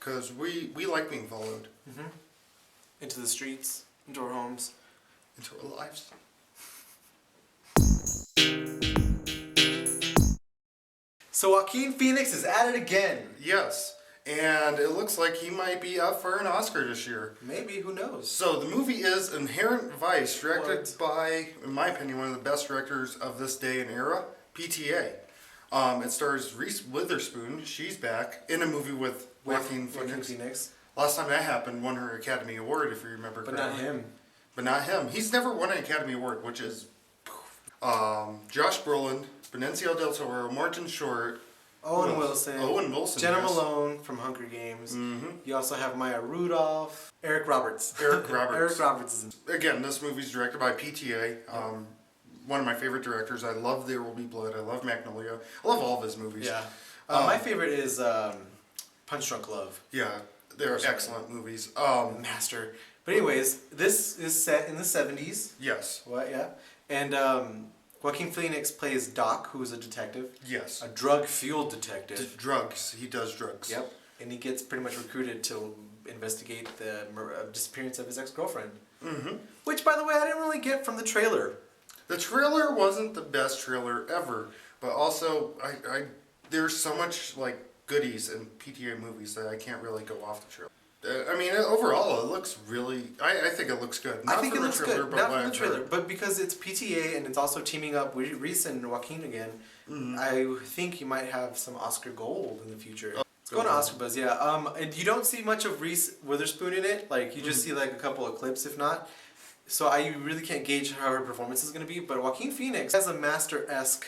because we like being followed. Mm-hmm. Into the streets, into our homes. Into our lives. So Joaquin Phoenix is at it again. Yes, and it looks like he might be up for an Oscar this year. Maybe, who knows? So the movie is Inherent Vice, directed by, in my opinion, one of the best directors of this day and era, PTA. It stars Reese Witherspoon. She's back in a movie with Joaquin Phoenix. Last time that happened, won her Academy Award, if you remember correctly. But not him. But not him. He's never won an Academy Award, which is Josh Brolin, Benicio del Toro, Martin Short, Owen Wilson. Jenna yes. Malone from Hunger Games. Mm-hmm. You also have Maya Rudolph. Eric Roberts. Eric Eric Roberts is in. Again, this movie's directed by PTA. One of my favorite directors. I love There Will Be Blood. I love Magnolia. I love all of his movies. Yeah. My favorite is Punch Drunk Love. Yeah, they're excellent movies. Master. But anyways, this is set in the 70s. Yes. What? Yeah. And Joaquin Phoenix plays Doc, who's a detective. Yes. A drug-fueled detective. Drugs. He does drugs. Yep. And he gets pretty much recruited to investigate the disappearance of his ex-girlfriend. Mm-hmm. Which, by the way, I didn't really get from the trailer. The trailer wasn't the best trailer ever, but also there's so much like goodies in PTA movies that I can't really go off the trailer. I mean, overall, it looks really. I think it looks good. I think it looks good. Not from the trailer, but because it's PTA and it's also teaming up with Reese and Joaquin again, I think you might have some Oscar gold in the future. It's going to Oscar buzz, yeah. And you don't see much of Reese Witherspoon in it. Like you just see like a couple of clips, if not. So I really can't gauge how her performance is going to be. But Joaquin Phoenix has a master-esque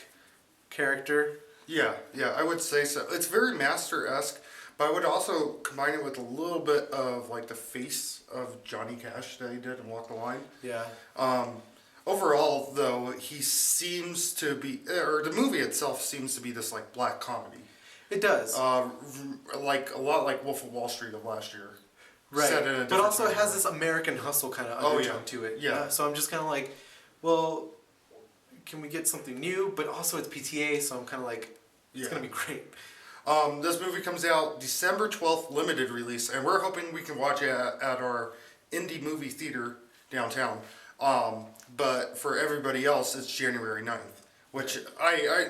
character. Yeah, I would say so. It's very master-esque. But I would also combine it with a little bit of like the face of Johnny Cash that he did in Walk the Line. Yeah. Overall, though, he seems to be, or the movie itself seems to be this like black comedy. It does. Like a lot like Wolf of Wall Street of last year. Right. But also it has time. this American Hustle kind of undertone to it. Yeah. So I'm just kind of like, well, can we get something new? But also it's PTA, so I'm kind of like, it's going to be great. This movie comes out December 12th, limited release, and we're hoping we can watch it at our indie movie theater downtown. But for everybody else, it's January 9th, which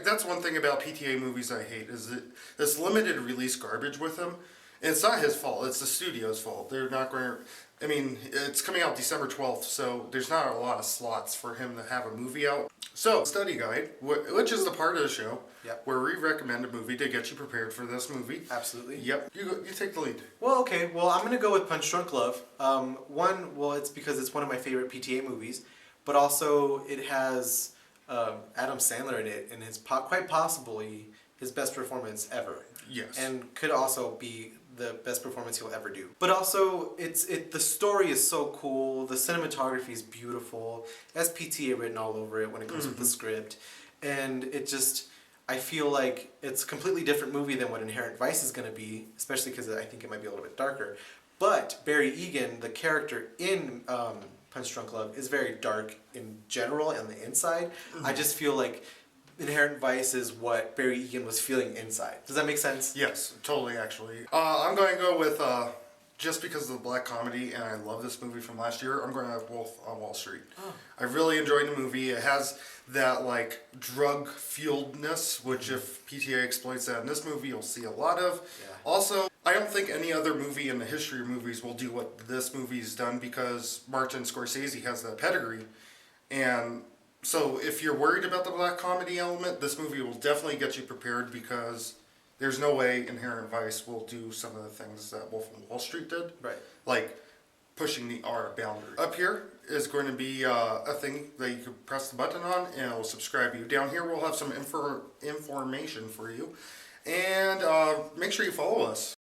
that's one thing about PTA movies I hate, is that this limited release garbage with them. And it's not his fault, it's the studio's fault. They're not going to, I mean, it's coming out December 12th, so there's not a lot of slots for him to have a movie out. So, study guide, which is the part of the show where we recommend a movie to get you prepared for this movie. Absolutely. Yep, you take the lead. Well, okay, well, I'm going to go with Punch Drunk Love. It's because it's one of my favorite PTA movies, but also it has Adam Sandler in it, and it's quite possibly his best performance ever. Yes. And could also be the best performance he'll ever do. But also, the story is so cool, the cinematography is beautiful, it has PTA written all over it when it comes with the script, and I feel like it's a completely different movie than what Inherent Vice is going to be, especially because I think it might be a little bit darker. But Barry Egan, the character in Punch Drunk Love, is very dark in general on the inside. I just feel like Inherent Vice is what Barry Egan was feeling inside. Does that make sense? Yes, totally, actually. I'm going to go with, just because of the black comedy, and I love this movie from last year, I'm going to have Wolf on Wall Street. Oh. I really enjoyed the movie. It has that, like, drug-fueledness, which if PTA exploits that in this movie, you'll see a lot of. Yeah. Also, I don't think any other movie in the history of movies will do what this movie's done, because Martin Scorsese has that pedigree, and so if you're worried about the black comedy element, this movie will definitely get you prepared, because there's no way Inherent Vice will do some of the things that Wolf of Wall Street did. Right. Like pushing the R boundary. Up here is going to be a thing that you can press the button on and it will subscribe you. Down here we'll have some information for you. And make sure you follow us.